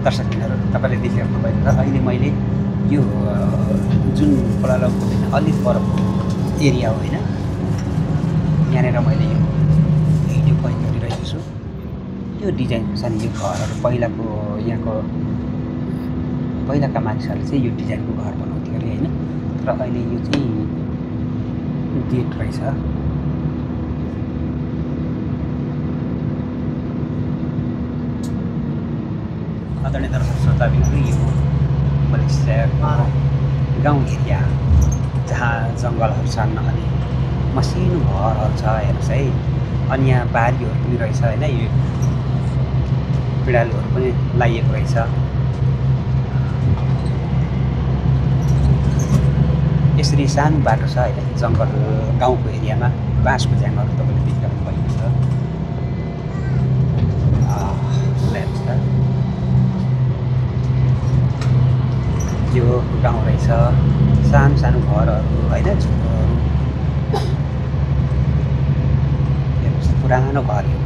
दर्शकबिनहरू तपाईँले देखिरहनु भएको छ। अहिले मैले यो जुन कोलालमको अलिक परको एरिया हो होइन, यहाँनिर मैले यो भिडियो कैद गरिरहेको छु। यो डिजाइनको छ नि यो घरहरू पहिलाको, यहाँको पहिलाका मानिसहरूले चाहिँ यो डिजाइनको घर बनाउँथ्यो अरे होइन। तर अहिले यो चाहिँ गेट रहेछ। आदरणीय दर्शक श्रोताबिनहरू, यो मलेसियाको गाउँ एरिया जहाँ जङ्गलहरू छन् अनि मसिनो घरहरू छ। हेर्नुहोस् है, अनि यहाँ बारीहरू पनि रहेछ होइन, यो पिँडालुहरू पनि लगाइएको रहेछ। यसरी सानो बाटो छ होइन, जङ्गल गाउँको एरियामा बाँसको झ्याङहरू तपाईँले देखिरहनु भएको छ। हेर्नुहोस् त, यो गाउँ रहेछ, सानो सानो घरहरू होइन, झुप्रोहरू। हेर्नुहोस्, पुरानो घर हो,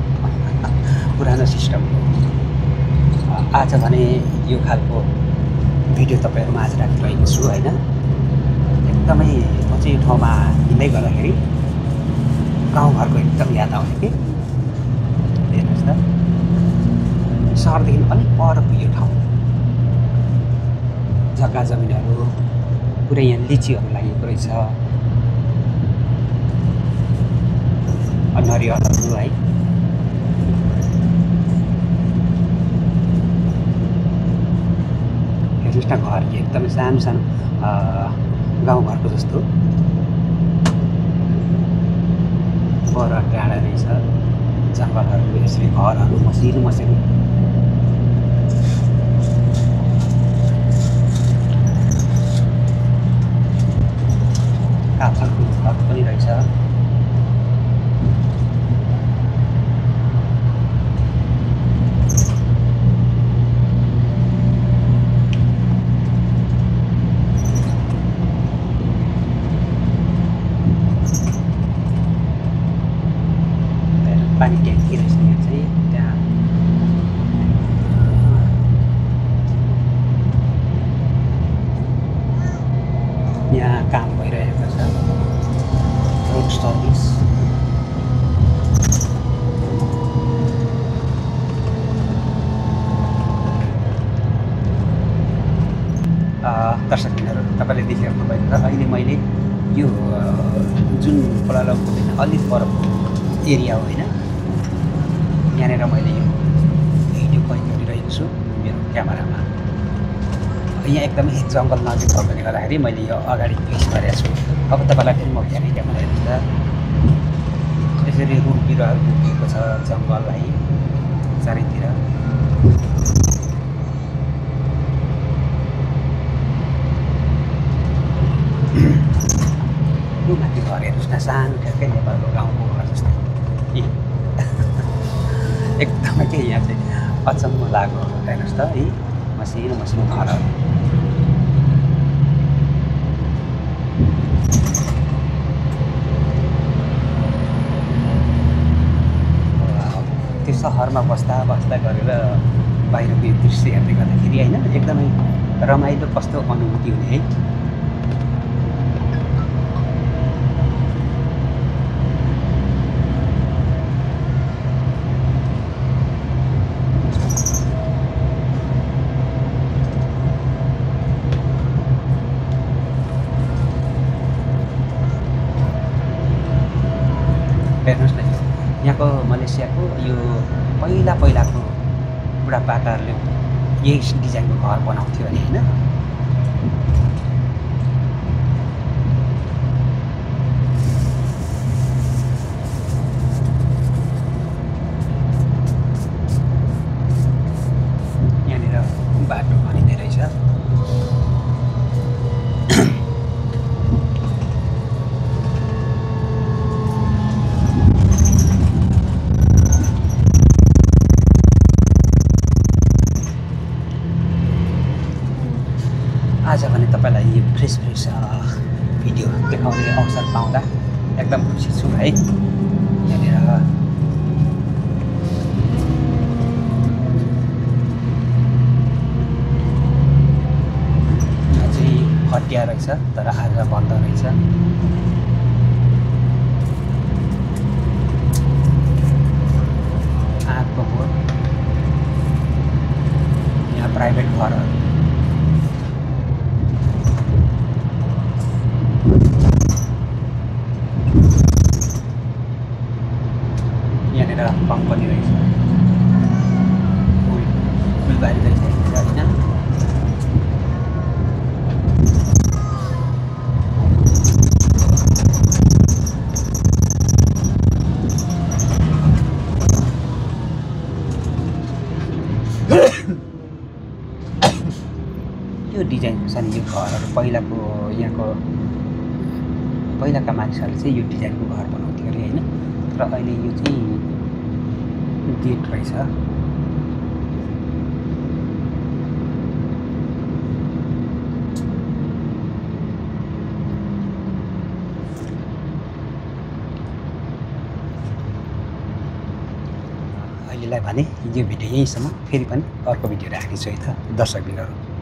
पुरानो सिस्टम हो। आज भने यो खालको भिडियो तपाईँहरूमा आज राखिरहेको छु होइन। एकदमै म चाहिँ यो ठाउँमा हिँड्दै गर्दाखेरि गाउँघरको एकदम याद आउने कि। हेर्नुहोस् त, सहरदेखि अलिक परको यो ठाउँ, जग्गा जमिनहरू पुरै यहाँ लिचीहरू लागेको रहेछ, नरिवलहरू है। हेर्नुहोस् न, घर एकदमै सानो सानो गाउँघरको जस्तो। पर डाँडा रहेछ, जङ्गलहरू, यसरी घरहरू मसिनो मसिनो। काठको घर पनि रहेछ। पानी ट्याङ्की रहेछ यहाँ चाहिँ, त्यहाँ यहाँ काम भइरहेको छ, रोड सर्भिस। दर्शकबिनहरू तपाईँले देखिरहनु भएको छ। अहिले मैले यो जुन कोलालमको अलिक परको एरिया हो होइन, यहाँनिर मैले यो भिडियो कैद गरिरहेको छु मेरो क्यामेरामा। यहाँ एकदमै जङ्गल नजिक भएकोले गर्दाखेरि मैले यो अगाडि पेस गरेको छु। अब तपाईँलाई फेरि म हेरेँ क्यामेरा हेर्नुहोस् त, यसरी रुख बिरुवाहरू उभिएको छ जङ्गल है चारैतिर। यो माथि घर हेर्नुहोस् न, सानो ठ्याक्कै नेपालको गाउँको घर जस्तै। एकदमै के यहाँ चाहिँ अचम्म लाग्यो। हेर्नुहोस् त है, मसिनो मसिनो घरहरू। त्यो सहरमा बस्दा बस्दा गरेर बाहिरको यो दृश्य हेर्दै गर्दाखेरि होइन, एकदमै रमाइलो कस्तो अनुभूति हुने है। हेर्नुहोस् न, यहाँको मलेसियाको यो पहिलाको बुढापाकाहरूले यही डिजाइनको घर बनाउँथ्यो अरे होइन। यहाँनिर बाटो बनिँदै रहेछ। आज भने तपाईँलाई यो फ्रेस भिडियो देखाउने अवसर पाउँदा एकदम खुसी छु है। यहाँनिर छुट्टिया रहेछ तर आज बन्द रहेछ। आँपको बोट यहाँ प्राइभेट घरहरू यहाँनिर कम्पनी रहेछ फुलबारी रहेछ होइन। यो डिजाइनको छ नि यो घरहरू पहिलाको यहाँको पहिलाका मानिसहरूले चाहिँ यो डिजाइनको घर बनाउँथ्यो अरे होइन। तर अहिले यो चाहिँ गेट रहेछ। अहिलेलाई भने यो भिडियो यहीँसम्म, फेरि पनि अर्को भिडियो राख्नेछु है त दर्शकबिनहरू।